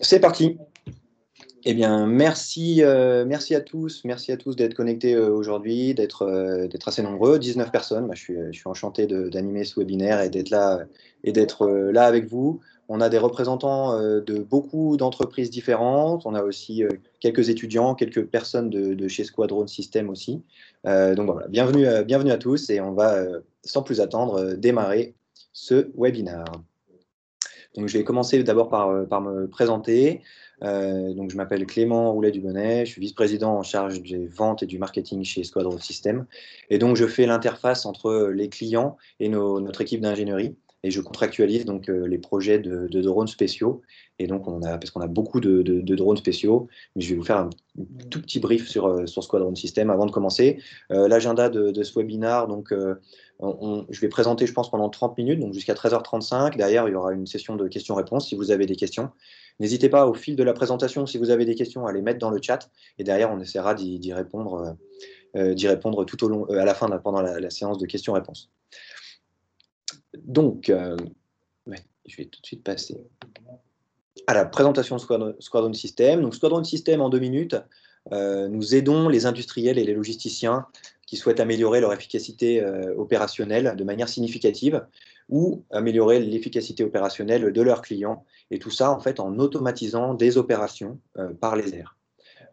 C'est parti. Eh bien, merci à tous d'être connectés aujourd'hui, d'être assez nombreux, 19 personnes. Bah, je suis enchanté d'animer ce webinaire et d'être là avec vous. On a des représentants de beaucoup d'entreprises différentes. On a aussi quelques étudiants, quelques personnes de chez Squadron System aussi. Donc voilà, bienvenue à tous et on va, sans plus attendre, démarrer ce webinaire. Donc, je vais commencer d'abord par me présenter. Donc, je m'appelle Clément Roulet-Dubonnet, je suis vice-président en charge des ventes et du marketing chez Squadron System. Et donc, je fais l'interface entre les clients et notre équipe d'ingénierie. Et je contractualise donc les projets de drones spéciaux. Et donc, parce qu'on a beaucoup de drones spéciaux, mais je vais vous faire un tout petit brief sur Squadron System avant de commencer. L'agenda de ce webinaire, donc, je vais présenter, je pense, pendant 30 minutes, donc jusqu'à 13h35. Derrière, il y aura une session de questions-réponses si vous avez des questions. N'hésitez pas, au fil de la présentation, si vous avez des questions, à les mettre dans le chat. Et derrière, on essaiera d'y répondre tout au long, à la fin, pendant la séance de questions-réponses. Donc, je vais tout de suite passer à la présentation de Squadron System. Donc, Squadron System, en 2 minutes, nous aidons les industriels et les logisticiens qui souhaitent améliorer leur efficacité opérationnelle de manière significative ou améliorer l'efficacité opérationnelle de leurs clients. Et tout ça, en fait, en automatisant des opérations par les airs.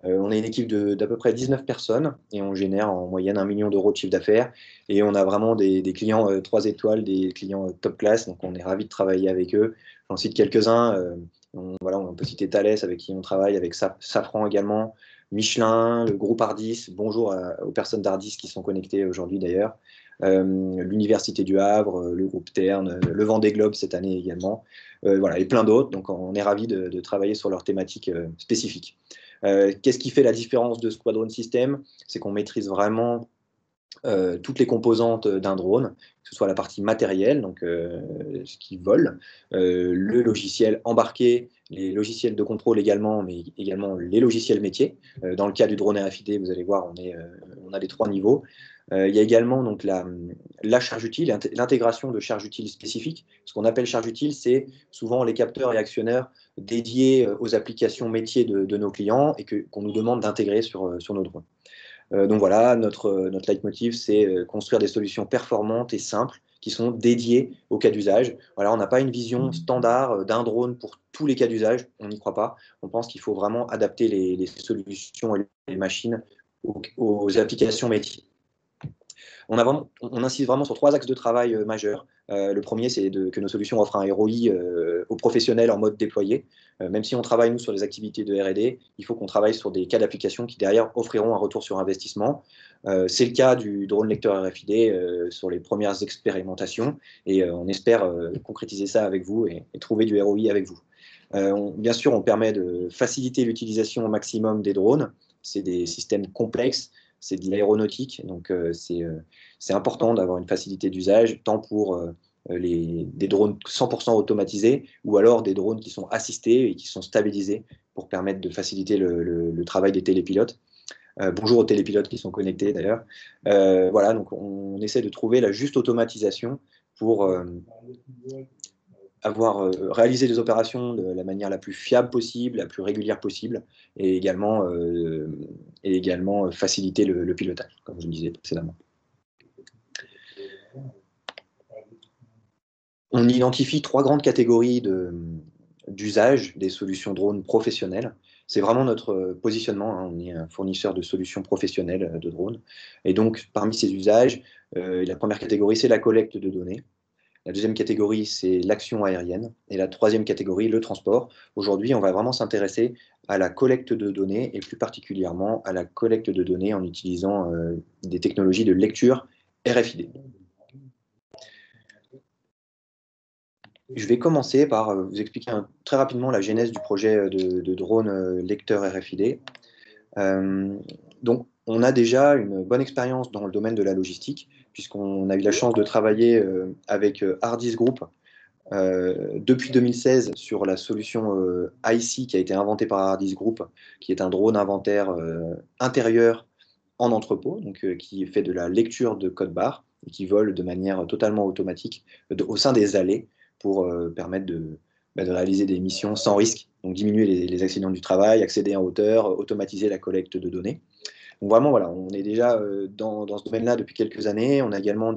On est une équipe d'à peu près 19 personnes et on génère en moyenne 1 million d'euros de chiffre d'affaires. Et on a vraiment des clients 3 étoiles, des clients top class. Donc, on est ravis de travailler avec eux. J'en cite quelques-uns. On peut citer Thales, avec qui on travaille, avec Safran également, Michelin, le groupe Ardis. Bonjour aux personnes d'Ardis qui sont connectées aujourd'hui d'ailleurs. L'Université du Havre, le groupe Terne, le Vendée Globe cette année également. Voilà, et plein d'autres. Donc, on est ravis de travailler sur leurs thématiques spécifiques. Qu'est-ce qui fait la différence de Squadron System? C'est qu'on maîtrise vraiment toutes les composantes d'un drone, que ce soit la partie matérielle, donc ce qui vole, le logiciel embarqué, les logiciels de contrôle également, mais également les logiciels métiers. Dans le cas du drone RFID, vous allez voir, on a les 3 niveaux. Il y a également donc la charge utile, l'intégration de charges utiles spécifiques. Ce qu'on appelle charge utile, c'est souvent les capteurs et actionneurs dédiés aux applications métiers de nos clients et qu'on nous demande d'intégrer sur nos drones. Donc voilà, notre leitmotiv, c'est construire des solutions performantes et simples qui sont dédiées aux cas d'usage. Voilà, on n'a pas une vision standard d'un drone pour tous les cas d'usage, on n'y croit pas. On pense qu'il faut vraiment adapter les solutions et les machines aux applications métiers. On insiste vraiment sur 3 axes de travail majeurs. Le premier, c'est que nos solutions offrent un ROI aux professionnels en mode déployé. Même si on travaille, nous, sur les activités de R&D, il faut qu'on travaille sur des cas d'application qui, derrière, offriront un retour sur investissement. C'est le cas du drone lecteur RFID sur les premières expérimentations. Et on espère concrétiser ça avec vous et trouver du ROI avec vous. Bien sûr, on permet de faciliter l'utilisation au maximum des drones. C'est des systèmes complexes, c'est de l'aéronautique, donc c'est important d'avoir une facilité d'usage, tant pour des drones 100% automatisés, ou alors des drones qui sont assistés et qui sont stabilisés pour permettre de faciliter le travail des télépilotes. Bonjour aux télépilotes qui sont connectés d'ailleurs. Voilà, donc on essaie de trouver la juste automatisation pour avoir réalisé des opérations de la manière la plus fiable possible, la plus régulière possible, et également faciliter le pilotage, comme je le disais précédemment. On identifie 3 grandes catégories d'usage des solutions drones professionnelles. C'est vraiment notre positionnement, hein. On est un fournisseur de solutions professionnelles de drones. Et donc, parmi ces usages, la première catégorie, c'est la collecte de données. La deuxième catégorie, c'est l'action aérienne. Et la troisième catégorie, le transport. Aujourd'hui, on va vraiment s'intéresser à la collecte de données, et plus particulièrement à la collecte de données en utilisant des technologies de lecture RFID. Je vais commencer par vous expliquer très rapidement la genèse du projet de drone lecteur RFID. Donc, on a déjà une bonne expérience dans le domaine de la logistique, puisqu'on a eu la chance de travailler avec Ardis Group depuis 2016 sur la solution IC qui a été inventée par Ardis Group, qui est un drone inventaire intérieur en entrepôt, donc qui fait de la lecture de code barre et qui vole de manière totalement automatique au sein des allées pour permettre de réaliser des missions sans risque donc diminuer les accidents du travail, accéder en hauteur, automatiser la collecte de données. Donc vraiment, voilà, on est déjà dans ce domaine-là depuis quelques années. On a également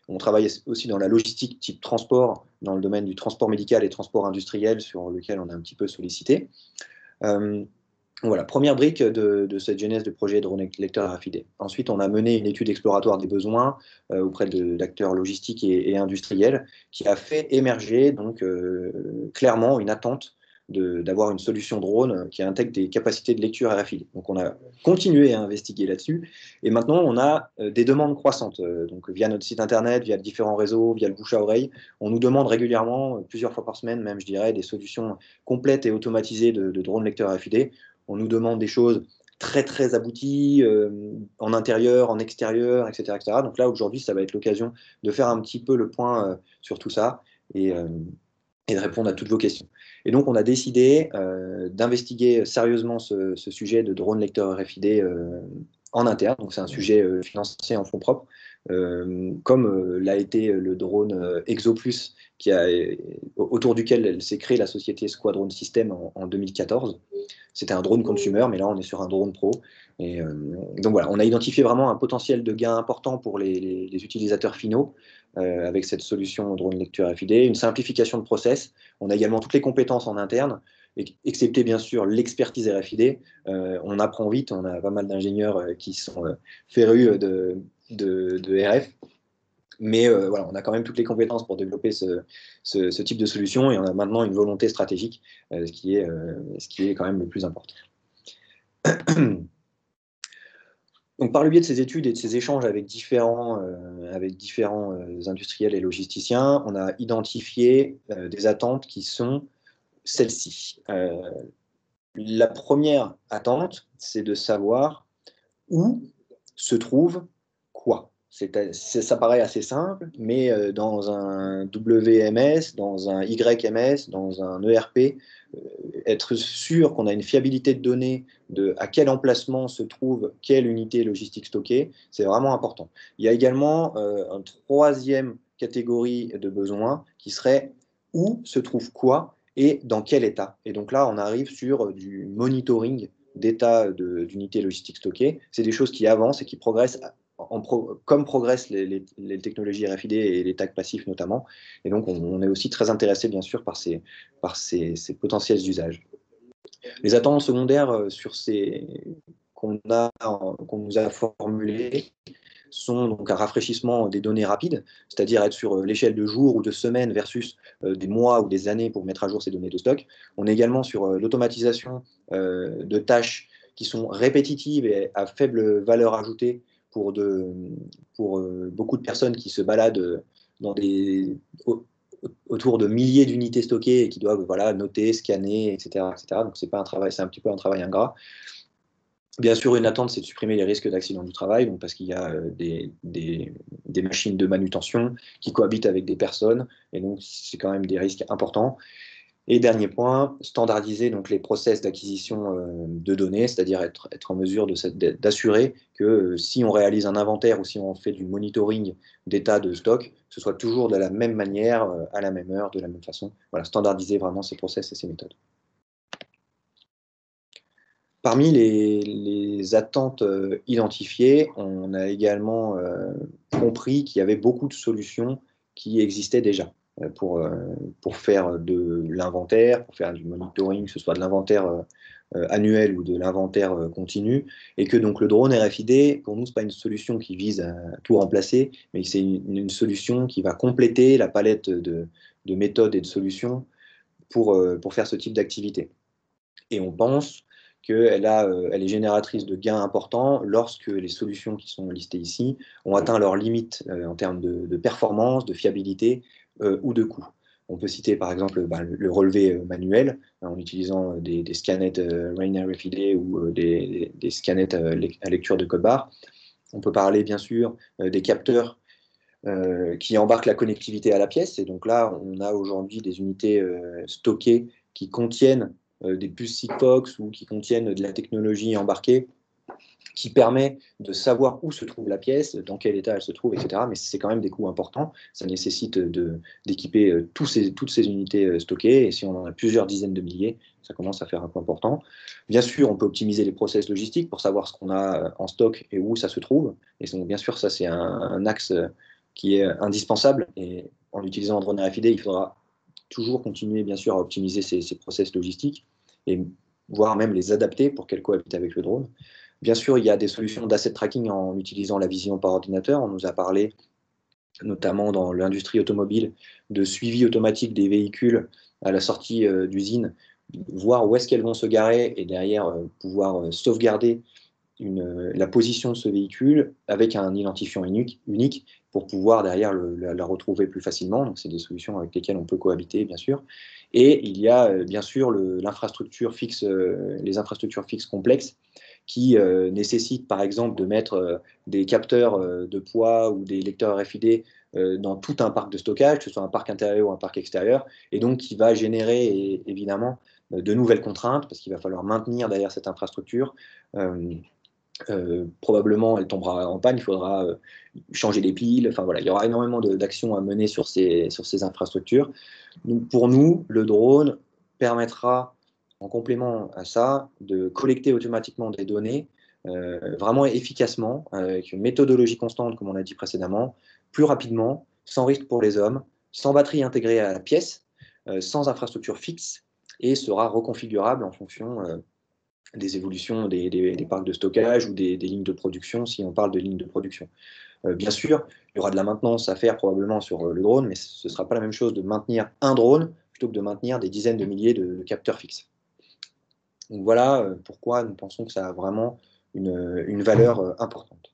on travaille aussi dans la logistique type transport, dans le domaine du transport médical et transport industriel, sur lequel on a un petit peu sollicité. Voilà, première brique de cette genèse de projet drone lecteur RFID. Ensuite, on a mené une étude exploratoire des besoins auprès d'acteurs logistiques et industriels, qui a fait émerger donc clairement une attente d'avoir une solution drone qui intègre des capacités de lecture RFID. Donc on a continué à investiguer là-dessus, et maintenant on a des demandes croissantes, donc via notre site internet, via différents réseaux, via le bouche à oreille. On nous demande régulièrement, plusieurs fois par semaine même, je dirais, des solutions complètes et automatisées de drones lecteurs RFID. On nous demande des choses très très abouties, en intérieur, en extérieur, etc., etc. Donc là, aujourd'hui, ça va être l'occasion de faire un petit peu le point sur tout ça et de répondre à toutes vos questions. Et donc, on a décidé d'investiguer sérieusement ce sujet de drone lecteur RFID en interne. Donc, c'est un sujet financé en fonds propres, comme l'a été le drone ExoPlus, autour duquel s'est créée la société Squadron System en 2014. C'était un drone consumer, mais là, on est sur un drone pro. Et donc voilà, on a identifié vraiment un potentiel de gain important pour les utilisateurs finaux avec cette solution drone lecture RFID, une simplification de process. On a également toutes les compétences en interne, excepté bien sûr l'expertise RFID. On apprend vite, on a pas mal d'ingénieurs qui sont férus de RF. Mais voilà, on a quand même toutes les compétences pour développer ce type de solution, et on a maintenant une volonté stratégique, ce qui est quand même le plus important. Donc, par le biais de ces études et de ces échanges avec différents industriels et logisticiens, on a identifié des attentes qui sont celles-ci. La première attente, c'est de savoir où se trouve quoi. Ça paraît assez simple, mais dans un WMS, dans un YMS, dans un ERP, être sûr qu'on a une fiabilité de données de à quel emplacement se trouve quelle unité logistique stockée, c'est vraiment important. Il y a également une troisième catégorie de besoins qui serait où se trouve quoi et dans quel état. Et donc là, on arrive sur du monitoring d'état d'unités logistiques stockées. C'est des choses qui avancent et qui progressent comme progressent les technologies RFID et les tags passifs notamment. Et donc, on est aussi très intéressé, bien sûr, par ces potentiels usages. Les attentes secondaires qu'on nous a formulées sont donc un rafraîchissement des données rapides, c'est-à-dire être sur l'échelle de jours ou de semaines versus des mois ou des années pour mettre à jour ces données de stock. On est également sur l'automatisation de tâches qui sont répétitives et à faible valeur ajoutée pour beaucoup de personnes qui se baladent autour de milliers d'unités stockées et qui doivent voilà, noter, scanner, etc., etc. Donc c'est un petit peu un travail ingrat. Bien sûr, une attente, c'est de supprimer les risques d'accident du travail, donc parce qu'il y a des machines de manutention qui cohabitent avec des personnes, et donc c'est quand même des risques importants. Et dernier point, standardiser donc les process d'acquisition de données, c'est-à-dire être en mesure d'assurer que si on réalise un inventaire ou si on fait du monitoring d'état de stock, que ce soit toujours de la même manière, à la même heure, de la même façon. Voilà, standardiser vraiment ces process et ces méthodes. Parmi les attentes identifiées, on a également compris qu'il y avait beaucoup de solutions qui existaient déjà pour faire de l'inventaire, pour faire du monitoring, que ce soit de l'inventaire annuel ou de l'inventaire continu, et que donc le drone RFID, pour nous, ce n'est pas une solution qui vise à tout remplacer, mais c'est une solution qui va compléter la palette de méthodes et de solutions pour faire ce type d'activité. Et on pense qu'elle est génératrice de gains importants lorsque les solutions qui sont listées ici ont atteint leurs limites en termes de performance, de fiabilité ou de coût. On peut citer par exemple le relevé manuel en utilisant des scanettes Rain RFID ou des scanettes à lecture de code barre. On peut parler bien sûr des capteurs qui embarquent la connectivité à la pièce. Et donc là, on a aujourd'hui des unités stockées qui contiennent des puces Sigfox ou qui contiennent de la technologie embarquée qui permet de savoir où se trouve la pièce, dans quel état elle se trouve, etc. Mais c'est quand même des coûts importants. Ça nécessite d'équiper toutes ces unités stockées, et si on en a plusieurs dizaines de milliers, ça commence à faire un coût important. Bien sûr, on peut optimiser les process logistiques pour savoir ce qu'on a en stock et où ça se trouve. Et donc, bien sûr, ça, c'est un axe qui est indispensable. Et en utilisant un drone RFID, il faudra toujours continuer, bien sûr, à optimiser ces process logistiques, et voire même les adapter pour qu'elles cohabitent avec le drone. Bien sûr, il y a des solutions d'asset tracking en utilisant la vision par ordinateur. On nous a parlé, notamment dans l'industrie automobile, de suivi automatique des véhicules à la sortie d'usine, voir où est-ce qu'elles vont se garer et derrière pouvoir sauvegarder la position de ce véhicule avec un identifiant unique pour pouvoir derrière la retrouver plus facilement. Donc, c'est des solutions avec lesquelles on peut cohabiter, bien sûr. Et il y a bien sûr l'infrastructure fixe, les infrastructures fixes complexes qui nécessitent par exemple de mettre des capteurs de poids ou des lecteurs RFID dans tout un parc de stockage, que ce soit un parc intérieur ou un parc extérieur, et donc qui va générer évidemment de nouvelles contraintes, parce qu'il va falloir maintenir derrière cette infrastructure. Probablement elle tombera en panne, il faudra changer les piles, enfin voilà, il y aura énormément d'actions à mener sur ces infrastructures. Donc pour nous, le drone permettra, en complément à ça, de collecter automatiquement des données vraiment efficacement, avec une méthodologie constante, comme on a dit précédemment, plus rapidement, sans risque pour les hommes, sans batterie intégrée à la pièce, sans infrastructure fixe, et sera reconfigurable en fonction des évolutions des parcs de stockage ou des lignes de production, si on parle de lignes de production. Bien sûr, il y aura de la maintenance à faire probablement sur le drone, mais ce ne sera pas la même chose de maintenir un drone plutôt que de maintenir des dizaines de milliers de capteurs fixes. Donc voilà pourquoi nous pensons que ça a vraiment une valeur importante.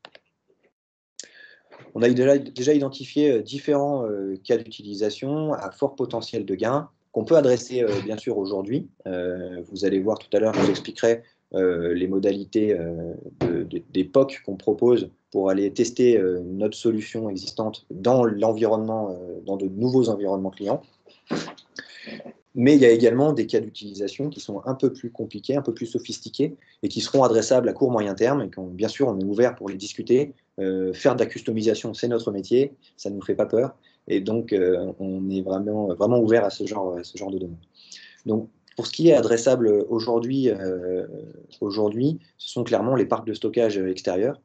On a déjà identifié différents cas d'utilisation à fort potentiel de gain qu'on peut adresser bien sûr aujourd'hui. Vous allez voir tout à l'heure, je vous expliquerai les modalités des POC qu'on propose pour aller tester notre solution existante dans l'environnement, dans de nouveaux environnements clients. Mais il y a également des cas d'utilisation qui sont un peu plus compliqués, un peu plus sophistiqués, et qui seront adressables à court-moyen terme. Et bien sûr, on est ouvert pour les discuter. Faire de la customisation, c'est notre métier, ça ne nous fait pas peur. Et donc, on est vraiment ouvert à ce genre de demande. Donc, pour ce qui est adressable aujourd'hui, ce sont clairement les parcs de stockage extérieurs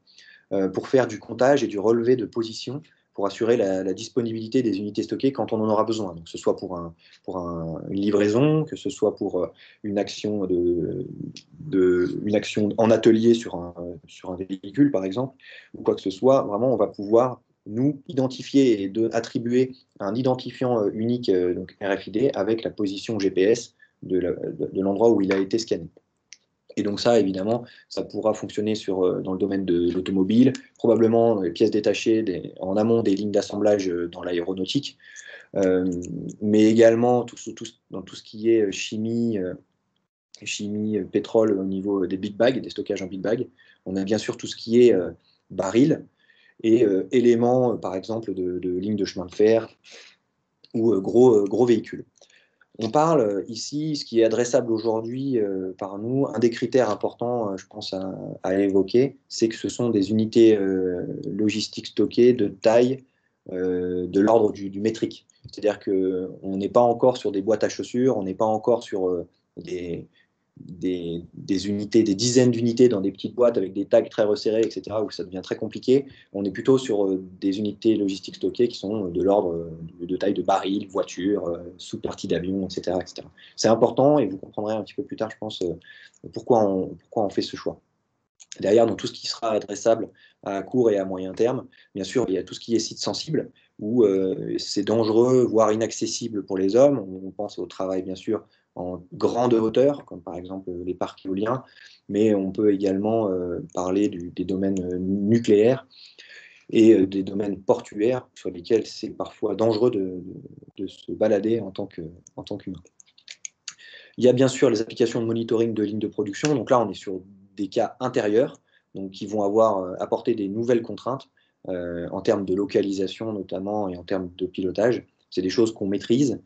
pour faire du comptage et du relevé de position pour assurer la disponibilité des unités stockées quand on en aura besoin. Donc, que ce soit pour une livraison, que ce soit pour une action, une action en atelier sur un véhicule, par exemple, ou quoi que ce soit. Vraiment, on va pouvoir nous identifier et attribuer un identifiant unique, donc RFID, avec la position GPS de l'endroit où il a été scanné. Et donc ça, évidemment, ça pourra fonctionner dans le domaine de l'automobile, probablement les pièces détachées en amont des lignes d'assemblage dans l'aéronautique, mais également dans tout ce qui est chimie, pétrole au niveau des big bags, des stockages en big bag. On a bien sûr tout ce qui est baril et éléments, par exemple, de lignes de chemin de fer ou gros véhicules. On parle ici, ce qui est adressable aujourd'hui par nous, un des critères importants, je pense, à évoquer, c'est que ce sont des unités logistiques stockées de taille de l'ordre du métrique. C'est-à-dire qu'on n'est pas encore sur des boîtes à chaussures, on n'est pas encore sur des unités, des dizaines d'unités dans des petites boîtes avec des tags très resserrés, etc., où ça devient très compliqué. On est plutôt sur des unités logistiques stockées qui sont de l'ordre de taille de baril, voiture, sous-partie d'avion, etc., etc. C'est important et vous comprendrez un petit peu plus tard, je pense, pourquoi on fait ce choix. Derrière, dans tout ce qui sera adressable à court et à moyen terme, bien sûr, il y a tout ce qui est site sensible, où c'est dangereux, voire inaccessible pour les hommes. On pense au travail, bien sûr, en grande hauteur, comme par exemple les parcs éoliens, mais on peut également parler des domaines nucléaires et des domaines portuaires, sur lesquels c'est parfois dangereux de se balader en tant qu'humain. Il y a bien sûr les applications de monitoring de lignes de production. Donc là, on est sur des cas intérieurs, donc qui vont apporter des nouvelles contraintes en termes de localisation notamment et en termes de pilotage. C'est des choses qu'on maîtrise,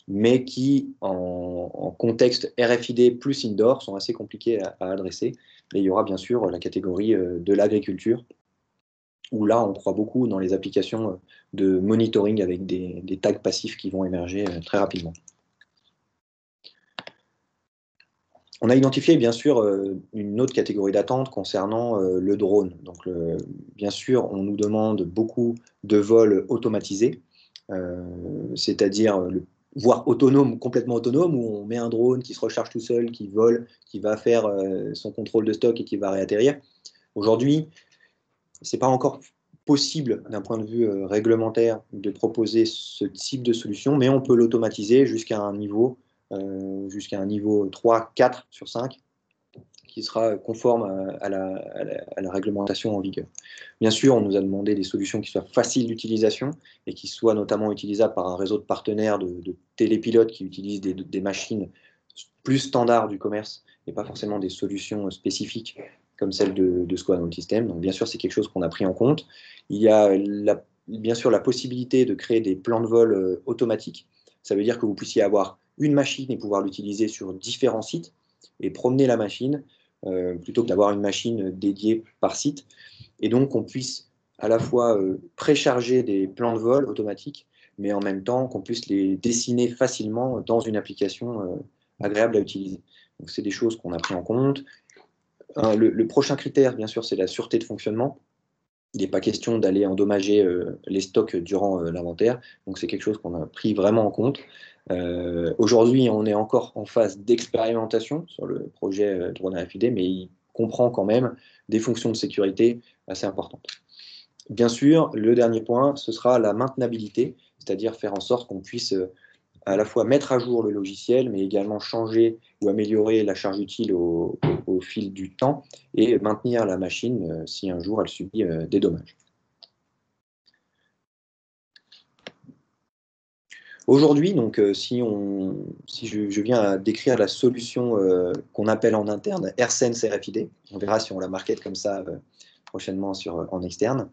mais qui, en contexte RFID plus indoor, sont assez compliquées à adresser. Et il y aura bien sûr la catégorie de l'agriculture, où là, on croit beaucoup dans les applications de monitoring avec des tags passifs qui vont émerger très rapidement. On a identifié bien sûr une autre catégorie d'attente concernant le drone. Donc, bien sûr, on nous demande beaucoup de vols automatisés, c'est-à-dire voire autonome, complètement autonome, où on met un drone qui se recharge tout seul, qui vole, qui va faire son contrôle de stock et qui va réatterrir. Aujourd'hui, ce n'est pas encore possible d'un point de vue réglementaire de proposer ce type de solution, mais on peut l'automatiser jusqu'à un niveau 3, 4 sur 5, qui sera conforme à la réglementation en vigueur. Bien sûr, on nous a demandé des solutions qui soient faciles d'utilisation et qui soient notamment utilisables par un réseau de partenaires de télépilotes qui utilisent des machines plus standards du commerce et pas forcément des solutions spécifiques comme celle de Squadron System. Donc bien sûr, c'est quelque chose qu'on a pris en compte. Il y a bien sûr la possibilité de créer des plans de vol automatiques. Ça veut dire que vous puissiez avoir une machine et pouvoir l'utiliser sur différents sites et promener la machine plutôt que d'avoir une machine dédiée par site. Et donc qu'on puisse à la fois précharger des plans de vol automatiques, mais en même temps qu'on puisse les dessiner facilement dans une application agréable à utiliser. Donc c'est des choses qu'on a pris en compte. Le prochain critère, bien sûr, c'est la sûreté de fonctionnement. Il n'est pas question d'aller endommager les stocks durant l'inventaire, donc c'est quelque chose qu'on a pris vraiment en compte. Aujourd'hui, on est encore en phase d'expérimentation sur le projet drone RFID, mais il comprend quand même des fonctions de sécurité assez importantes. Bien sûr, le dernier point, ce sera la maintenabilité, c'est-à-dire faire en sorte qu'on puisse à la fois mettre à jour le logiciel, mais également changer ou améliorer la charge utile au fil du temps et maintenir la machine si un jour elle subit des dommages. Aujourd'hui, donc, si je viens à décrire la solution qu'on appelle en interne AirSense RFID, on verra si on la market comme ça prochainement en externe.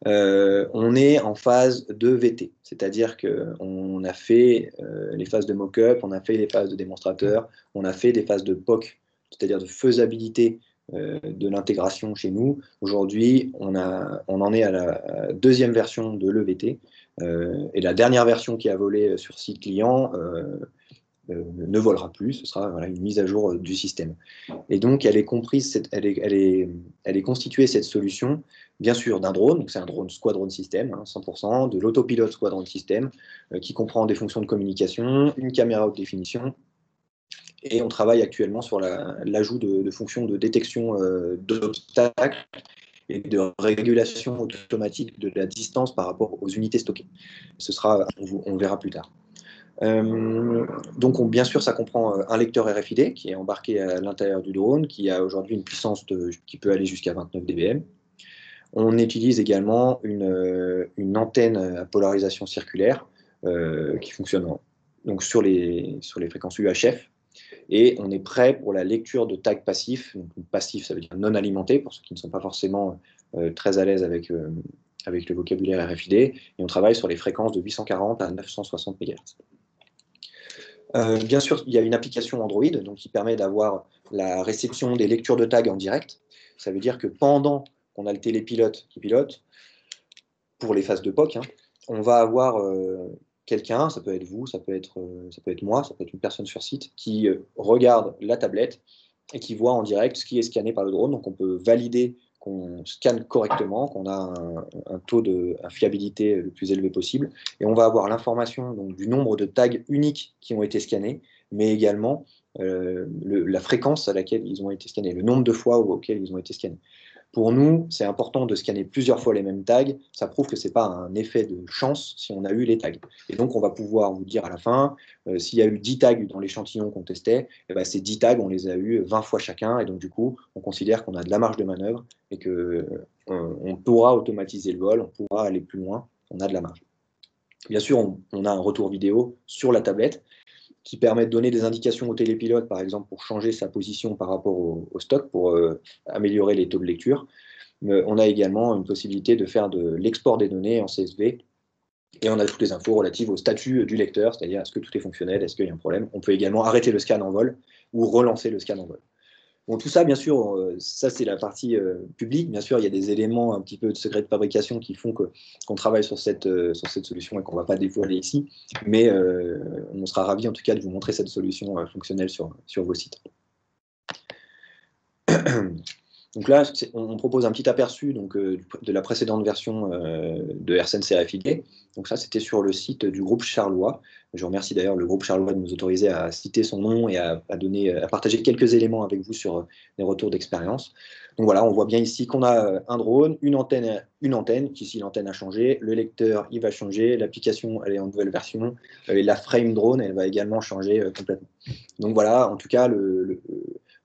On est en phase de VT, c'est-à-dire qu'on a fait les phases de mock-up, on a fait les phases de démonstrateur, on a fait des phases de POC, c'est-à-dire de faisabilité de l'intégration chez nous. Aujourd'hui, on en est à la deuxième version de l'EVT, et la dernière version qui a volé sur site client ne volera plus, ce sera une mise à jour du système. Et donc, elle est constituée, cette solution, bien sûr, d'un drone, donc c'est un drone Squadron System, 100%, de l'autopilote Squadron System, qui comprend des fonctions de communication, une caméra haute définition, et on travaille actuellement sur l'ajout de fonctions de détection d'obstacles et de régulation automatique de la distance par rapport aux unités stockées. On verra plus tard. Donc, bien sûr, ça comprend un lecteur RFID qui est embarqué à l'intérieur du drone, qui a aujourd'hui une puissance qui peut aller jusqu'à 29 dBm. On utilise également une antenne à polarisation circulaire qui fonctionne donc sur les fréquences UHF. Et on est prêt pour la lecture de tags passifs. Donc, passif, ça veut dire non alimenté, pour ceux qui ne sont pas forcément très à l'aise avec le vocabulaire RFID. Et on travaille sur les fréquences de 840 à 960 MHz. Bien sûr, il y a une application Android donc, qui permet d'avoir la réception des lectures de tags en direct. Ça veut dire que pendant qu'on a le télépilote qui pilote, pour les phases de POC, on va avoir quelqu'un, ça peut être vous, ça peut être moi, ça peut être une personne sur site, qui regarde la tablette et qui voit en direct ce qui est scanné par le drone. Donc on peut valider qu'on scanne correctement, qu'on a un taux de fiabilité le plus élevé possible. Et on va avoir l'information du nombre de tags uniques qui ont été scannés, mais également la fréquence à laquelle ils ont été scannés, le nombre de fois auquel ils ont été scannés. Pour nous, c'est important de scanner plusieurs fois les mêmes tags. Ça prouve que ce n'est pas un effet de chance si on a eu les tags. Et donc, on va pouvoir vous dire à la fin, s'il y a eu 10 tags dans l'échantillon qu'on testait, ces 10 tags, on les a eu 20 fois chacun. Et donc, du coup, on considère qu'on a de la marge de manœuvre et qu'on pourra automatiser le vol, on pourra aller plus loin, on a de la marge. Bien sûr, on a un retour vidéo sur la tablette qui permet de donner des indications au télépilote, par exemple, pour changer sa position par rapport au stock, pour améliorer les taux de lecture. On a également une possibilité de faire de l'export des données en CSV, et on a toutes les infos relatives au statut du lecteur, c'est-à-dire est-ce que tout est fonctionnel, est-ce qu'il y a un problème. On peut également arrêter le scan en vol ou relancer le scan en vol. Bon, tout ça, bien sûr, ça c'est la partie publique. Bien sûr, il y a des éléments un petit peu de secret de fabrication qui font qu'on travaille sur cette solution et qu'on ne va pas dévoiler ici. Mais on sera ravis en tout cas de vous montrer cette solution fonctionnelle sur vos sites. Donc là, on propose un petit aperçu donc, de la précédente version de AirSense RFID. Donc ça, c'était sur le site du groupe Charlois. Je remercie d'ailleurs le groupe Charlois de nous autoriser à citer son nom et à partager quelques éléments avec vous sur les retours d'expérience. Donc voilà, on voit bien ici qu'on a un drone, une antenne, qu'ici l'antenne a changé, le lecteur, il va changer, l'application, elle est en nouvelle version, et la frame drone, elle va également changer complètement. Donc voilà, en tout cas,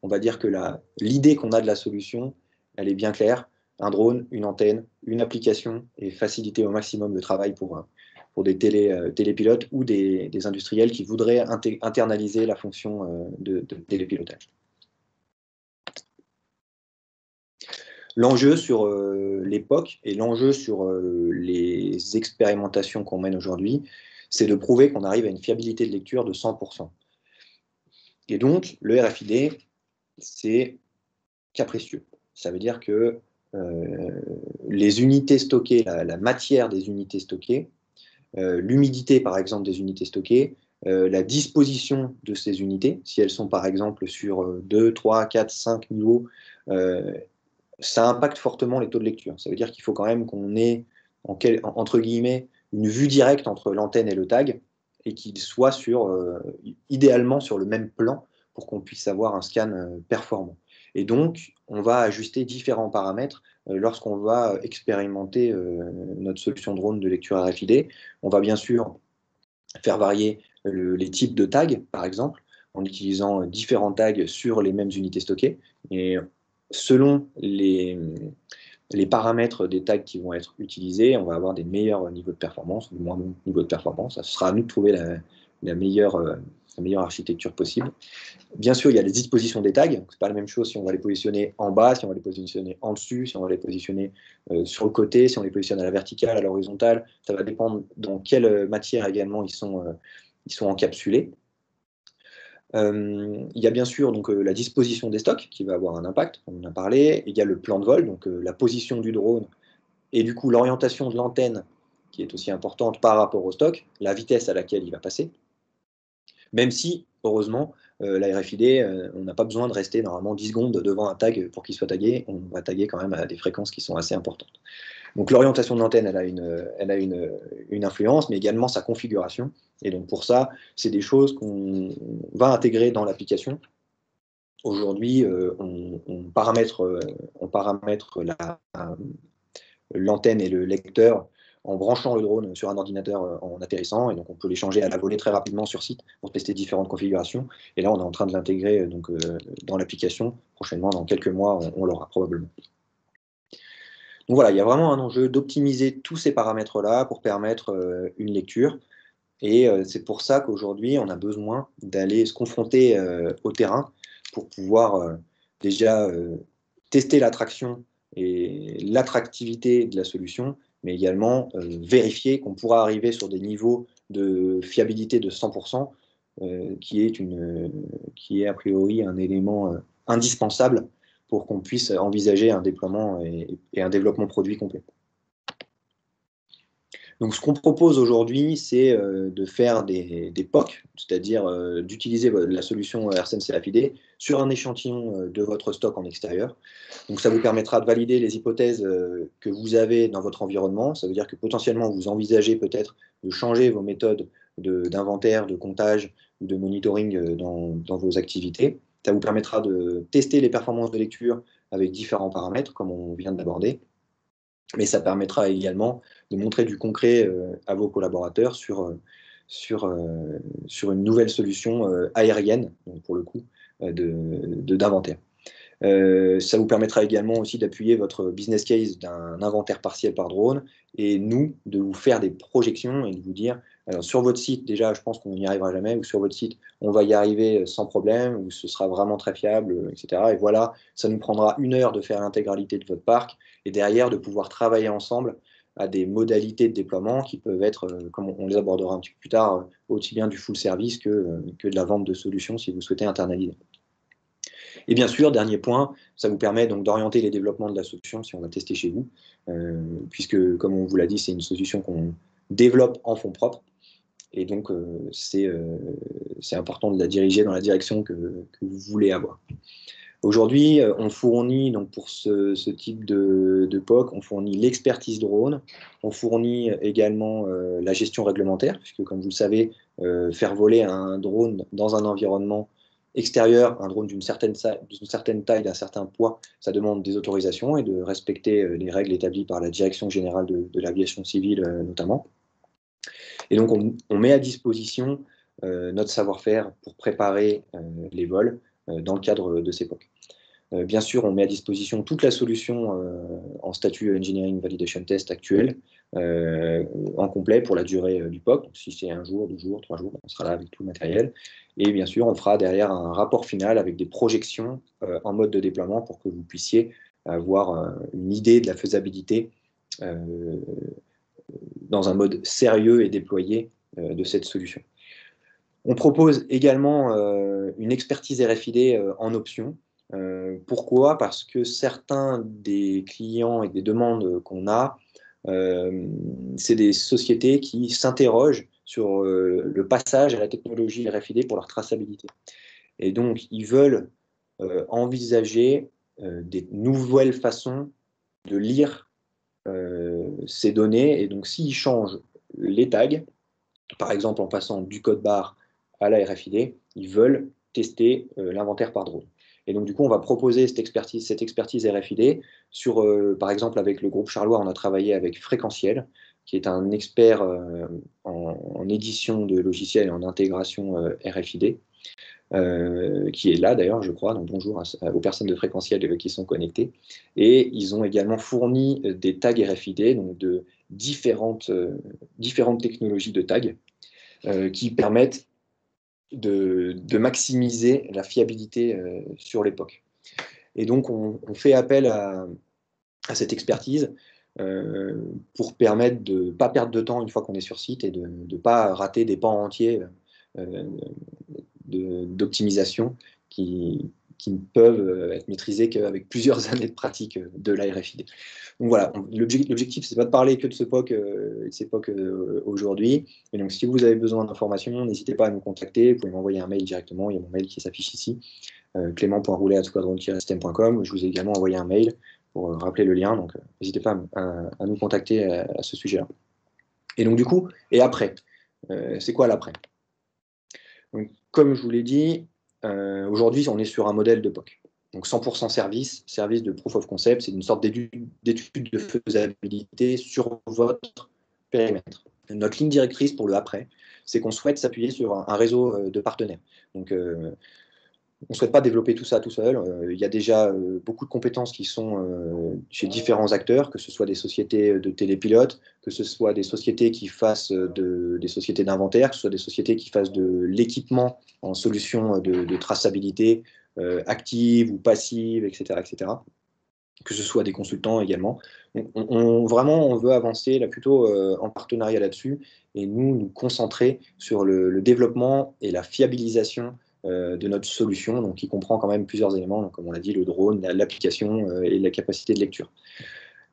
on va dire que l'idée qu'on a de la solution, elle est bien claire. Un drone, une antenne, une application et faciliter au maximum le travail pour des télépilotes ou des industriels qui voudraient internaliser la fonction de télépilotage. L'enjeu sur l'époque et l'enjeu sur les expérimentations qu'on mène aujourd'hui, c'est de prouver qu'on arrive à une fiabilité de lecture de 100%. Et donc, le RFID, c'est capricieux. Ça veut dire que les unités stockées, la matière des unités stockées, l'humidité par exemple des unités stockées, la disposition de ces unités, si elles sont par exemple sur 2, 3, 4, 5 niveaux, ça impacte fortement les taux de lecture. Ça veut dire qu'il faut quand même qu'on ait, entre guillemets, une vue directe entre l'antenne et le tag, et qu'il soit idéalement sur le même plan pour qu'on puisse avoir un scan performant. Et donc, on va ajuster différents paramètres lorsqu'on va expérimenter notre solution drone de lecture RFID. On va bien sûr faire varier les types de tags, par exemple, en utilisant différents tags sur les mêmes unités stockées. Et selon les paramètres des tags qui vont être utilisés, on va avoir des meilleurs niveaux de performance, ou des moins bons niveaux de performance. Ce sera à nous de trouver la meilleure architecture possible. Bien sûr, il y a les dispositions des tags. Ce n'est pas la même chose si on va les positionner en bas, si on va les positionner en dessus, si on va les positionner sur le côté, si on les positionne à la verticale, à l'horizontale. Ça va dépendre dans quelle matière également ils sont encapsulés. Il y a bien sûr donc, la disposition des stocks qui va avoir un impact, on en a parlé. Il y a le plan de vol, donc la position du drone et du coup l'orientation de l'antenne qui est aussi importante par rapport au stock, la vitesse à laquelle il va passer. Même si, heureusement, la RFID, on n'a pas besoin de rester normalement 10 secondes devant un tag pour qu'il soit tagué. On va taguer quand même à des fréquences qui sont assez importantes. Donc l'orientation de l'antenne, elle a une influence, mais également sa configuration. Et donc pour ça, c'est des choses qu'on va intégrer dans l'application. Aujourd'hui, on paramètre l'antenne et le lecteur en branchant le drone sur un ordinateur en atterrissant, et donc on peut les changer à la volée très rapidement sur site pour tester différentes configurations. Et là, on est en train de l'intégrer dans l'application. Prochainement, dans quelques mois, on l'aura probablement. Donc voilà, il y a vraiment un enjeu d'optimiser tous ces paramètres-là pour permettre une lecture. Et c'est pour ça qu'aujourd'hui, on a besoin d'aller se confronter au terrain pour pouvoir déjà tester l'attraction et l'attractivité de la solution, mais également vérifier qu'on pourra arriver sur des niveaux de fiabilité de 100%, qui est a priori un élément indispensable pour qu'on puisse envisager un déploiement et un développement produit complet. Donc ce qu'on propose aujourd'hui, c'est de faire des POC, c'est-à-dire d'utiliser la solution AirSense RFID sur un échantillon de votre stock en extérieur. Donc ça vous permettra de valider les hypothèses que vous avez dans votre environnement. Ça veut dire que potentiellement vous envisagez peut-être de changer vos méthodes d'inventaire, de comptage ou de monitoring dans vos activités. Ça vous permettra de tester les performances de lecture avec différents paramètres, comme on vient d'aborder. Mais ça permettra également de montrer du concret à vos collaborateurs sur une nouvelle solution aérienne, donc pour le coup, d'inventaire. Ça vous permettra également aussi d'appuyer votre business case d'un inventaire partiel par drone et nous, de vous faire des projections et de vous dire, alors sur votre site, déjà, je pense qu'on n'y arrivera jamais, ou sur votre site, on va y arriver sans problème, ou ce sera vraiment très fiable, etc. Et voilà, ça nous prendra 1 heure de faire l'intégralité de votre parc et derrière de pouvoir travailler ensemble à des modalités de déploiement qui peuvent être, comme on les abordera un petit peu plus tard, aussi bien du full service que de la vente de solutions si vous souhaitez internaliser. Et bien sûr, dernier point, ça vous permet donc d'orienter les développements de la solution si on va tester chez vous, puisque, comme on vous l'a dit, c'est une solution qu'on développe en fonds propres. Et donc, c'est important de la diriger dans la direction que vous voulez avoir. Aujourd'hui, on fournit, donc pour ce type de POC, on fournit l'expertise drone, on fournit également la gestion réglementaire, puisque comme vous le savez, faire voler un drone dans un environnement extérieur, un drone d'une certaine taille, d'un certain poids, ça demande des autorisations et de respecter les règles établies par la Direction générale de l'aviation civile notamment. Et donc on met à disposition notre savoir-faire pour préparer les vols dans le cadre de ces POC. Bien sûr, on met à disposition toute la solution en statut Engineering Validation Test actuel, en complet pour la durée du POC. Donc, si c'est 1 jour, 2 jours, 3 jours, on sera là avec tout le matériel. Et bien sûr, on fera derrière un rapport final avec des projections en mode de déploiement pour que vous puissiez avoir une idée de la faisabilité dans un mode sérieux et déployé de cette solution. On propose également une expertise RFID en option. Pourquoi? Parce que certains des clients et des demandes qu'on a, c'est des sociétés qui s'interrogent sur le passage à la technologie RFID pour leur traçabilité. Et donc, ils veulent envisager des nouvelles façons de lire ces données. Et donc, s'ils changent les tags, par exemple en passant du code barre à la RFID, ils veulent tester l'inventaire par drone. Et donc, du coup, on va proposer cette expertise RFID sur, par exemple, avec le groupe Charlois, on a travaillé avec Fréquentiel, qui est un expert en édition de logiciels et en intégration RFID, qui est là d'ailleurs, je crois. Donc, bonjour aux personnes de Fréquentiel qui sont connectées. Et ils ont également fourni des tags RFID, donc de différentes technologies de tags, qui permettent de maximiser la fiabilité sur l'époque. Et donc, on fait appel à cette expertise pour permettre de ne pas perdre de temps une fois qu'on est sur site et de ne pas rater des pans entiers d'optimisation qui ne peuvent être maîtrisés qu'avec plusieurs années de pratique de la RFID. Donc voilà, l'objectif, c'est pas de parler que de ce POC et de ces POC aujourd'hui. Et donc, si vous avez besoin d'informations, n'hésitez pas à nous contacter. Vous pouvez m'envoyer un mail directement. Il y a mon mail qui s'affiche ici, clément.roulet@squadron-system.com. Je vous ai également envoyé un mail pour rappeler le lien. Donc, n'hésitez pas à nous contacter à ce sujet-là. Et donc, du coup, et après, c'est quoi l'après? Donc, comme je vous l'ai dit, aujourd'hui, on est sur un modèle de POC. Donc 100% service de proof of concept, c'est une sorte d'étude de faisabilité sur votre périmètre. Notre ligne directrice pour le après, c'est qu'on souhaite s'appuyer sur un réseau de partenaires. Donc, on ne souhaite pas développer tout ça tout seul. Il y a déjà beaucoup de compétences qui sont chez différents acteurs, que ce soit des sociétés de télépilotes, que ce soit des sociétés qui fassent des sociétés d'inventaire, que ce soit des sociétés qui fassent de l'équipement en solutions de traçabilité active ou passive, etc., etc. Que ce soit des consultants également. Vraiment, on veut avancer là plutôt en partenariat là-dessus et nous concentrer sur le développement et la fiabilisation de notre solution, donc qui comprend quand même plusieurs éléments, donc, comme on l'a dit, le drone, l'application et la capacité de lecture.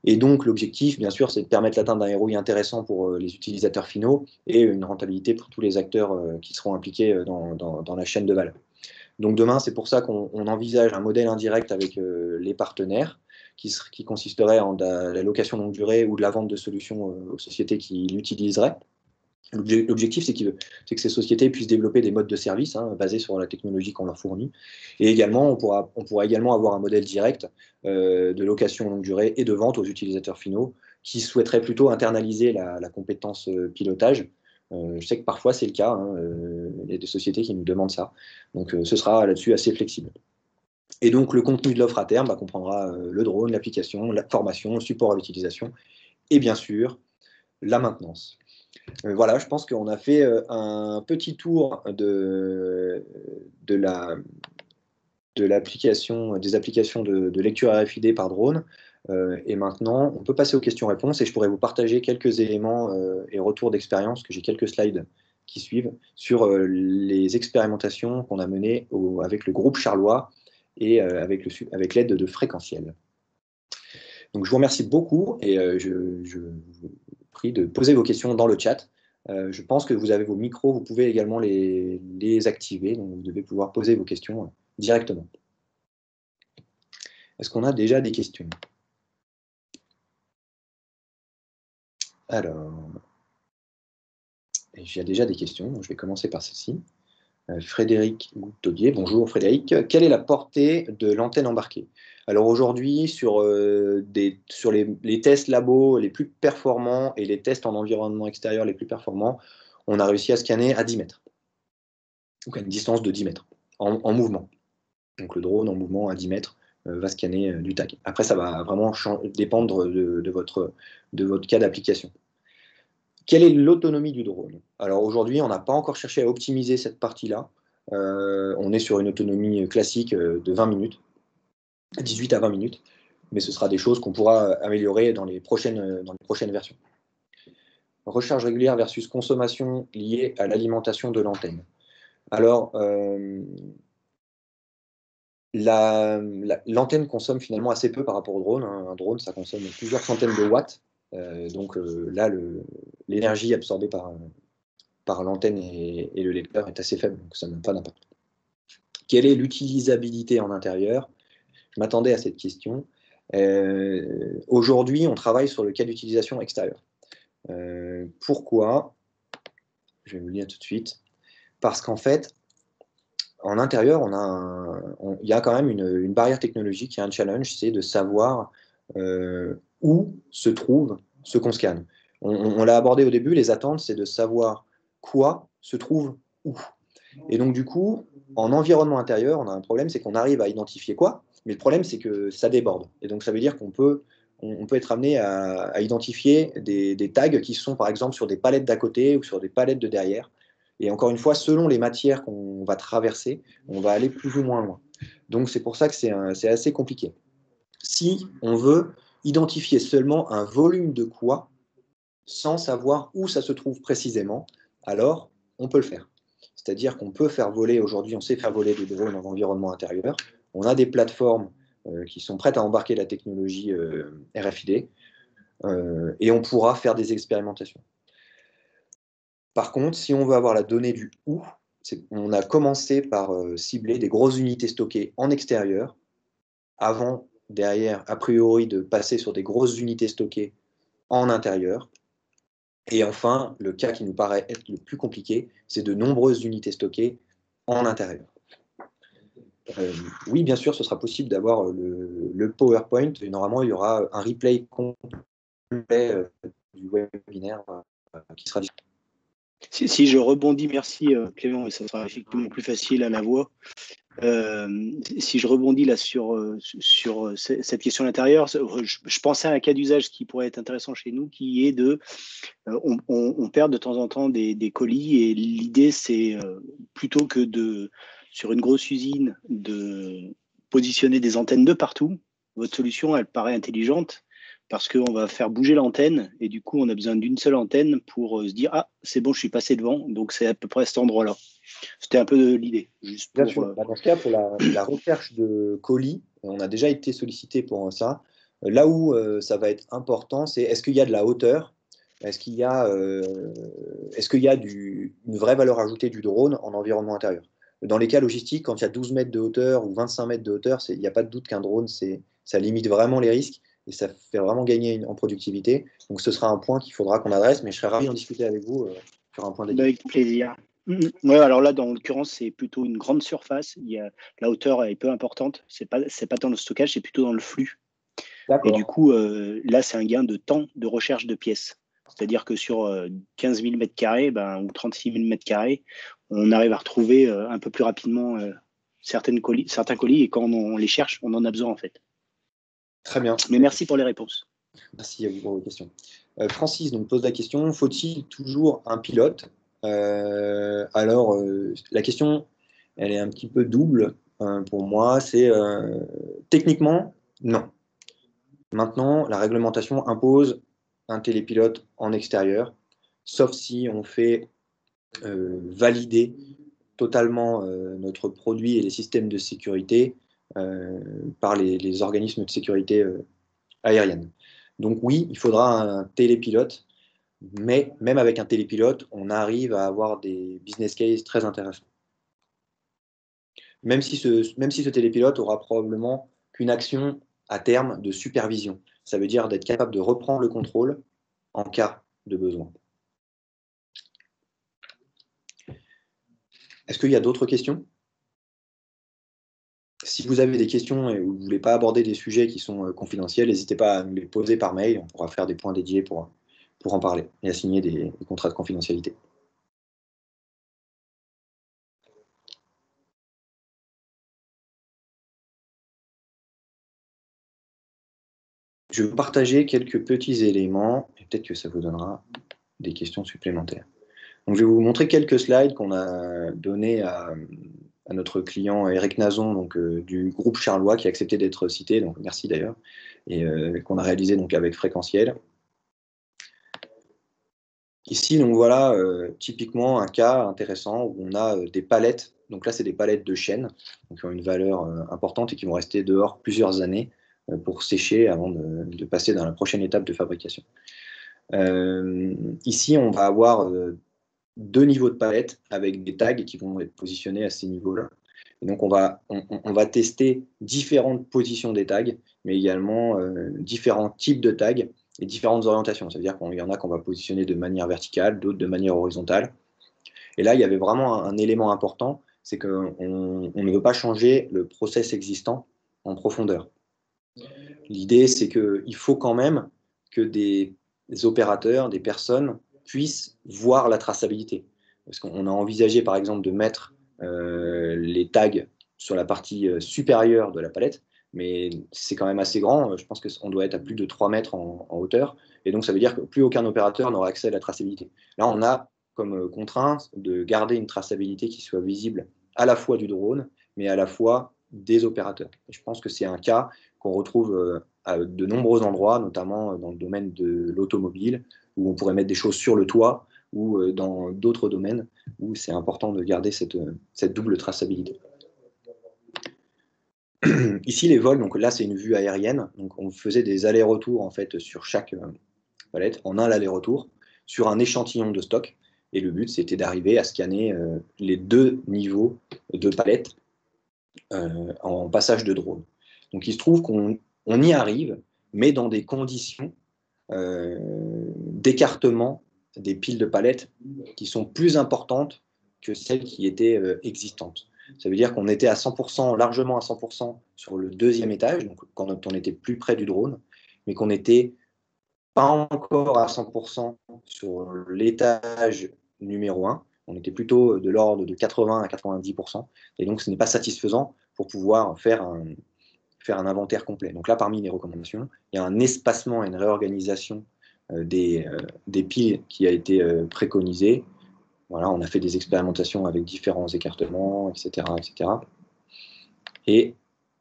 Et donc l'objectif, bien sûr, c'est de permettre l'atteinte d'un ROI intéressant pour les utilisateurs finaux et une rentabilité pour tous les acteurs qui seront impliqués dans la chaîne de valeur. Donc demain, c'est pour ça qu'on envisage un modèle indirect avec les partenaires qui consisterait en la location longue durée ou de la vente de solutions aux sociétés qui l'utiliseraient. L'objectif, c'est que ces sociétés puissent développer des modes de service basés sur la technologie qu'on leur fournit. Et également, on pourra également avoir un modèle direct de location longue durée et de vente aux utilisateurs finaux qui souhaiteraient plutôt internaliser la compétence pilotage. Je sais que parfois c'est le cas, il y a des sociétés qui nous demandent ça. Donc ce sera là-dessus assez flexible. Et donc le contenu de l'offre à terme comprendra le drone, l'application, la formation, le support à l'utilisation et bien sûr la maintenance. Voilà, je pense qu'on a fait un petit tour des applications de lecture RFID par drone. Et maintenant, on peut passer aux questions-réponses et je pourrais vous partager quelques éléments et retours d'expérience, que j'ai quelques slides qui suivent, sur les expérimentations qu'on a menées avec le groupe Charlois et avec l'aide de fréquentiels. Donc je vous remercie beaucoup et je vous prie de poser vos questions dans le chat. Je pense que vous avez vos micros, vous pouvez également les activer, donc vous devez pouvoir poser vos questions directement. Est-ce qu'on a déjà des questions? Alors, il y a déjà des questions, donc je vais commencer par celle-ci. Frédéric Goutaudier, bonjour Frédéric. Quelle est la portée de l'antenne embarquée? Alors aujourd'hui, sur les tests labo les plus performants et les tests en environnement extérieur les plus performants, on a réussi à scanner à 10 mètres. Donc à une distance de 10 mètres, en mouvement. Donc le drone en mouvement à 10 mètres va scanner du tag. Après, ça va vraiment dépendre de votre cas d'application. Quelle est l'autonomie du drone? Alors aujourd'hui, on n'a pas encore cherché à optimiser cette partie-là. On est sur une autonomie classique de 20 minutes, 18 à 20 minutes, mais ce sera des choses qu'on pourra améliorer dans les prochaines versions. Recharge régulière versus consommation liée à l'alimentation de l'antenne. Alors, l'antenne consomme finalement assez peu par rapport au drone. Hein. Un drone, ça consomme plusieurs centaines de watts. Donc là, l'énergie absorbée par l'antenne et le lecteur est assez faible, donc ça n'a pas d'impact. Quelle est l'utilisabilité en intérieur? Je m'attendais à cette question. Aujourd'hui, on travaille sur le cas d'utilisation extérieure. Pourquoi? Je vais vous le dire tout de suite. Parce qu'en fait, en intérieur, il y a quand même une barrière technologique, il y a un challenge, c'est de savoir où se trouve ce qu'on scanne. On l'a abordé au début, les attentes, c'est de savoir quoi se trouve où. Et donc du coup, en environnement intérieur, on a un problème, c'est qu'on arrive à identifier quoi, mais le problème, c'est que ça déborde. Et donc ça veut dire qu'on peut être amené à identifier des tags qui sont par exemple sur des palettes d'à côté ou sur des palettes de derrière. Et encore une fois, selon les matières qu'on va traverser, on va aller plus ou moins loin. Donc c'est pour ça que c'est assez compliqué. Si on veut identifier seulement un volume de quoi, sans savoir où ça se trouve précisément, alors on peut le faire. C'est-à-dire qu'on peut faire voler, aujourd'hui on sait faire voler des drones en environnement intérieur, on a des plateformes qui sont prêtes à embarquer la technologie RFID, et on pourra faire des expérimentations. Par contre, si on veut avoir la donnée du où, on a commencé par cibler des grosses unités stockées en extérieur, avant, derrière, a priori, de passer sur des grosses unités stockées en intérieur. Et enfin, le cas qui nous paraît être le plus compliqué, c'est de nombreuses unités stockées en intérieur. Oui, bien sûr, ce sera possible d'avoir le PowerPoint, et normalement, il y aura un replay complet du webinaire qui sera disponible. Si je rebondis, merci Clément, et ça sera effectivement plus facile à la voix. Si je rebondis là sur cette question à l'intérieur, je pensais à un cas d'usage qui pourrait être intéressant chez nous, qui est on perd de temps en temps des colis, et l'idée c'est plutôt que sur une grosse usine, de positionner des antennes de partout. Votre solution, elle paraît intelligente, parce qu'on va faire bouger l'antenne, et du coup, on a besoin d'une seule antenne pour se dire « Ah, c'est bon, je suis passé devant, donc c'est à peu près cet endroit-là ». C'était un peu l'idée. Bien sûr. Dans ce cas, pour la recherche de colis, on a déjà été sollicité pour ça. Là où ça va être important, c'est est-ce qu'il y a de la hauteur? Est-ce qu'il y a une vraie valeur ajoutée du drone en environnement intérieur? Dans les cas logistiques, quand il y a 12 mètres de hauteur ou 25 mètres de hauteur, il n'y a pas de doute qu'un drone, ça limite vraiment les risques et ça fait vraiment gagner en productivité. Donc ce sera un point qu'il faudra qu'on adresse, mais je serais ravi d'en discuter avec vous sur un point d'équipe. Avec plaisir. Ouais, alors là, dans l'occurrence, c'est plutôt une grande surface. La hauteur est peu importante. C'est pas tant le stockage, c'est plutôt dans le flux. Et du coup, là, c'est un gain de temps de recherche de pièces. C'est-à-dire que sur 15 000 m2 ou 36 000 m2, on arrive à retrouver un peu plus rapidement certains colis, et quand on les cherche, on en a besoin en fait. Très bien. Mais merci pour les réponses. Merci à vous pour vos questions. Francis donc, pose la question, faut-il toujours un pilote? Alors, la question, elle est un petit peu double pour moi. C'est techniquement, non. Maintenant, la réglementation impose un télépilote en extérieur, sauf si on fait valider totalement notre produit et les systèmes de sécurité par les organismes de sécurité aérienne. Donc oui, il faudra un télépilote, mais même avec un télépilote, on arrive à avoir des business cases très intéressants. Même si ce télépilote aura probablement qu'une action à terme de supervision. Ça veut dire d'être capable de reprendre le contrôle en cas de besoin. Est-ce qu'il y a d'autres questions? Si vous avez des questions et vous ne voulez pas aborder des sujets qui sont confidentiels, n'hésitez pas à nous les poser par mail. On pourra faire des points dédiés pour en parler et assigner des contrats de confidentialité. Je vais vous partager quelques petits éléments et peut-être que ça vous donnera des questions supplémentaires. Donc, je vais vous montrer quelques slides qu'on a donnés à notre client Eric Nazon, donc, du groupe Charlois, qui a accepté d'être cité, donc merci d'ailleurs, et qu'on a réalisé donc, avec Fréquentiel. Ici, donc voilà, typiquement un cas intéressant où on a des palettes. Donc là, c'est des palettes de chêne, donc qui ont une valeur importante et qui vont rester dehors plusieurs années pour sécher avant de passer dans la prochaine étape de fabrication. Ici, on va avoir 2 niveaux de palettes avec des tags qui vont être positionnés à ces niveaux-là. Et donc, on va tester différentes positions des tags, mais également différents types de tags et différentes orientations. Ça veut dire qu'il y en a qu'on va positionner de manière verticale, d'autres de manière horizontale. Et là, il y avait vraiment un élément important, c'est qu'on ne veut pas changer le process existant en profondeur. L'idée, c'est qu'il faut quand même que des opérateurs, des personnes puissent voir la traçabilité. Parce qu'on a envisagé, par exemple, de mettre les tags sur la partie supérieure de la palette, mais c'est quand même assez grand. Je pense qu'on doit être à plus de 3 mètres en hauteur. Et donc, ça veut dire que plus aucun opérateur n'aura accès à la traçabilité. Là, on a comme contrainte de garder une traçabilité qui soit visible à la fois du drone, mais à la fois des opérateurs. Et je pense que c'est un cas qu'on retrouve à de nombreux endroits, notamment dans le domaine de l'automobile, où on pourrait mettre des choses sur le toit, ou dans d'autres domaines où c'est important de garder cette double traçabilité. Ici, les vols, donc là, c'est une vue aérienne. Donc, on faisait des allers-retours en fait sur chaque palette, en un aller-retour, sur un échantillon de stock. Et le but, c'était d'arriver à scanner les 2 niveaux de palettes en passage de drone. Donc, il se trouve qu'on y arrive, mais dans des conditions d'écartement des piles de palettes qui sont plus importantes que celles qui étaient existantes. Ça veut dire qu'on était à 100%, largement à 100% sur le 2e étage, donc quand on était plus près du drone, mais qu'on n'était pas encore à 100% sur l'étage numéro 1. On était plutôt de l'ordre de 80 à 90%, et donc ce n'est pas satisfaisant pour pouvoir faire un inventaire complet. Donc là, parmi les recommandations, il y a un espacement et une réorganisation des piles qui a été préconisé. Voilà, on a fait des expérimentations avec différents écartements, etc., etc. Et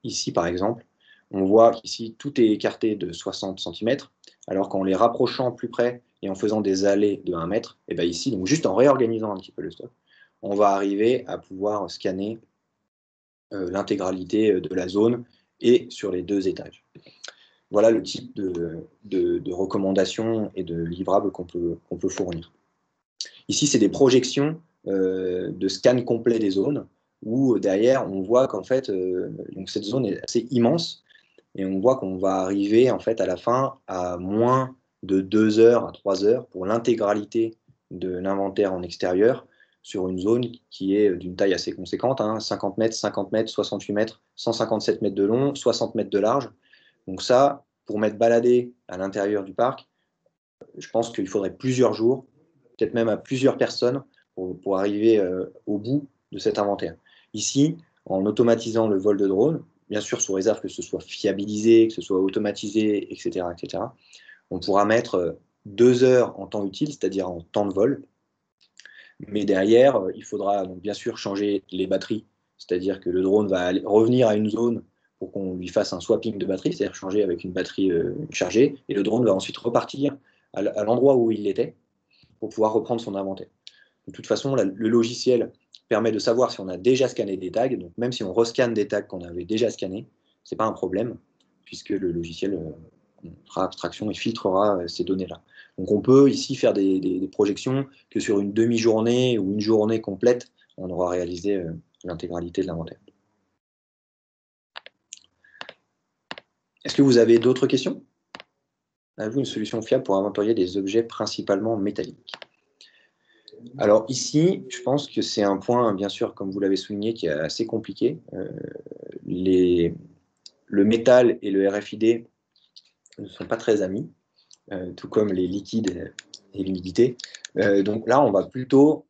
ici, par exemple, on voit qu'ici, tout est écarté de 60 cm, alors qu'en les rapprochant plus près et en faisant des allées de 1 mètre, et bien ici, donc juste en réorganisant un petit peu le stock, on va arriver à pouvoir scanner l'intégralité de la zone et sur les 2 étages. Voilà le type de recommandations et de livrables qu'on peut fournir. Ici, c'est des projections de scan complet des zones, où derrière, on voit qu'en fait, donc cette zone est assez immense, et on voit qu'on va arriver en fait, à la fin à moins de 2 heures à 3 heures pour l'intégralité de l'inventaire en extérieur, sur une zone qui est d'une taille assez conséquente, 50 mètres, 50 mètres, 68 mètres, 157 mètres de long, 60 mètres de large. Donc ça, pour m'être baladé à l'intérieur du parc, je pense qu'il faudrait plusieurs jours, peut-être même à plusieurs personnes, pour arriver au bout de cet inventaire. Ici, en automatisant le vol de drone, bien sûr sous réserve que ce soit fiabilisé, que ce soit automatisé, etc., etc., on pourra mettre 2 heures en temps utile, c'est-à-dire en temps de vol. Mais derrière, il faudra donc bien sûr changer les batteries, c'est-à-dire que le drone va revenir à une zone pour qu'on lui fasse un swapping de batterie, c'est-à-dire changer avec une batterie chargée, et le drone va ensuite repartir à l'endroit où il était pour pouvoir reprendre son inventaire. De toute façon, le logiciel permet de savoir si on a déjà scanné des tags. Donc, même si on rescanne des tags qu'on avait déjà scannés, ce n'est pas un problème, puisque le logiciel fera abstraction et filtrera ces données-là. Donc, on peut ici faire des projections que sur une demi-journée ou une journée complète, on aura réalisé l'intégralité de l'inventaire. Est-ce que vous avez d'autres questions? Avez-vous une solution fiable pour inventorier des objets principalement métalliques? Alors ici, je pense que c'est un point, bien sûr, comme vous l'avez souligné, qui est assez compliqué. Le métal et le RFID ne sont pas très amis, tout comme les liquides et l'humidité. Donc là, on va plutôt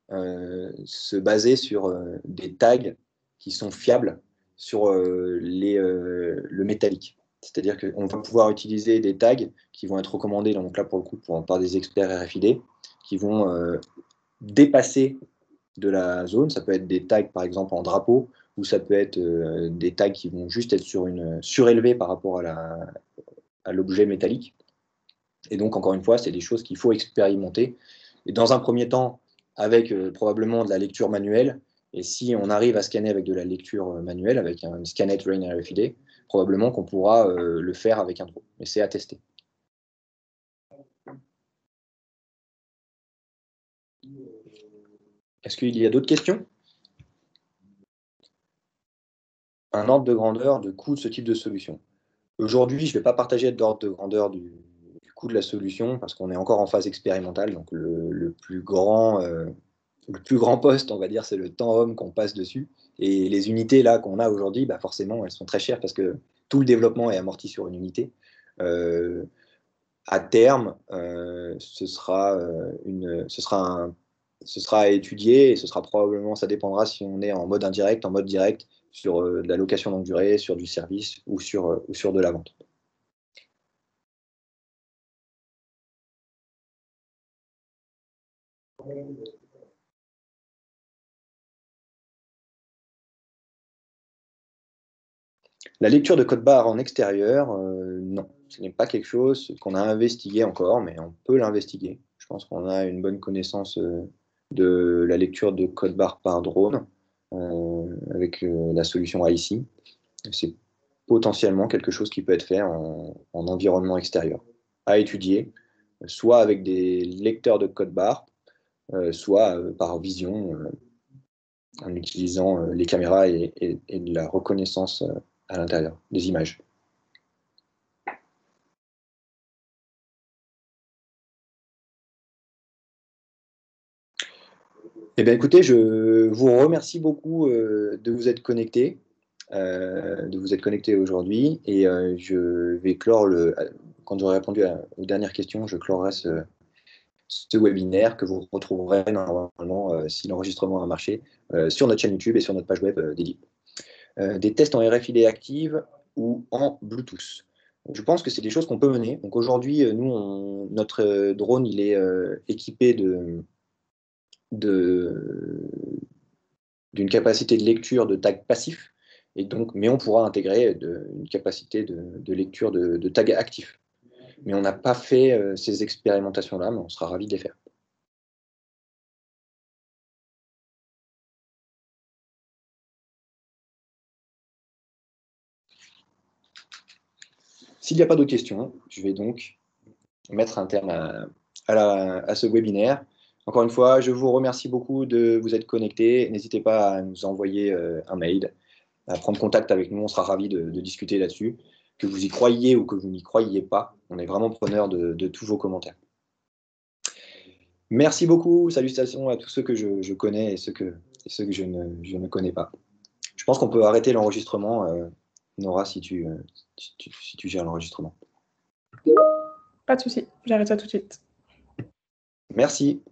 se baser sur des tags qui sont fiables sur le métallique. C'est-à-dire qu'on va pouvoir utiliser des tags qui vont être recommandés, donc là pour le coup par des experts RFID, qui vont dépasser de la zone. Ça peut être des tags par exemple en drapeau, ou ça peut être des tags qui vont juste être surélevés par rapport à l'objet métallique. Et donc encore une fois, c'est des choses qu'il faut expérimenter. Et dans un premier temps, avec probablement de la lecture manuelle, et si on arrive à scanner avec de la lecture manuelle, avec un Scanet Rain RFID, probablement qu'on pourra le faire avec un drone. Mais c'est à tester. Est-ce qu'il y a d'autres questions? Un ordre de grandeur de coût de ce type de solution. Aujourd'hui, je ne vais pas partager d'ordre de grandeur du coût de la solution parce qu'on est encore en phase expérimentale. Donc le plus grand poste, on va dire, c'est le temps homme qu'on passe dessus. Et les unités là qu'on a aujourd'hui, bah forcément, elles sont très chères parce que tout le développement est amorti sur une unité. À terme, ce sera à étudier et ce sera probablement, ça dépendra si on est en mode indirect, en mode direct, sur de la location longue durée, sur du service ou sur de la vente. La lecture de code barre en extérieur, non, ce n'est pas quelque chose qu'on a investigué encore, mais on peut l'investiguer. Je pense qu'on a une bonne connaissance de la lecture de code barre par drone avec la solution IC. C'est potentiellement quelque chose qui peut être fait en environnement extérieur, à étudier, soit avec des lecteurs de code barre, soit par vision, en utilisant les caméras et de la reconnaissance à l'intérieur des images. Eh bien, écoutez, je vous remercie beaucoup de vous être connectés, aujourd'hui, et je vais clore quand j'aurai répondu aux dernières questions, je clorerai ce webinaire que vous retrouverez normalement, si l'enregistrement a marché, sur notre chaîne YouTube et sur notre page web dédiée. Des tests en RFID active ou en Bluetooth. Je pense que c'est des choses qu'on peut mener. Donc aujourd'hui, nous, notre drone, il est équipé d'une capacité de lecture de tag passif, et donc, mais on pourra intégrer une capacité de lecture de tag actif. Mais on n'a pas fait ces expérimentations-là, mais on sera ravis de les faire. S'il n'y a pas d'autres questions, je vais donc mettre un terme à ce webinaire. Encore une fois, je vous remercie beaucoup de vous être connectés. N'hésitez pas à nous envoyer un mail, à prendre contact avec nous. On sera ravis de discuter là-dessus. Que vous y croyiez ou que vous n'y croyiez pas, on est vraiment preneur de tous vos commentaires. Merci beaucoup. Salutations à tous ceux que je connais et ceux que je ne connais pas. Je pense qu'on peut arrêter l'enregistrement, Nora, si tu gères l'enregistrement. Pas de souci, j'arrête ça tout de suite. Merci.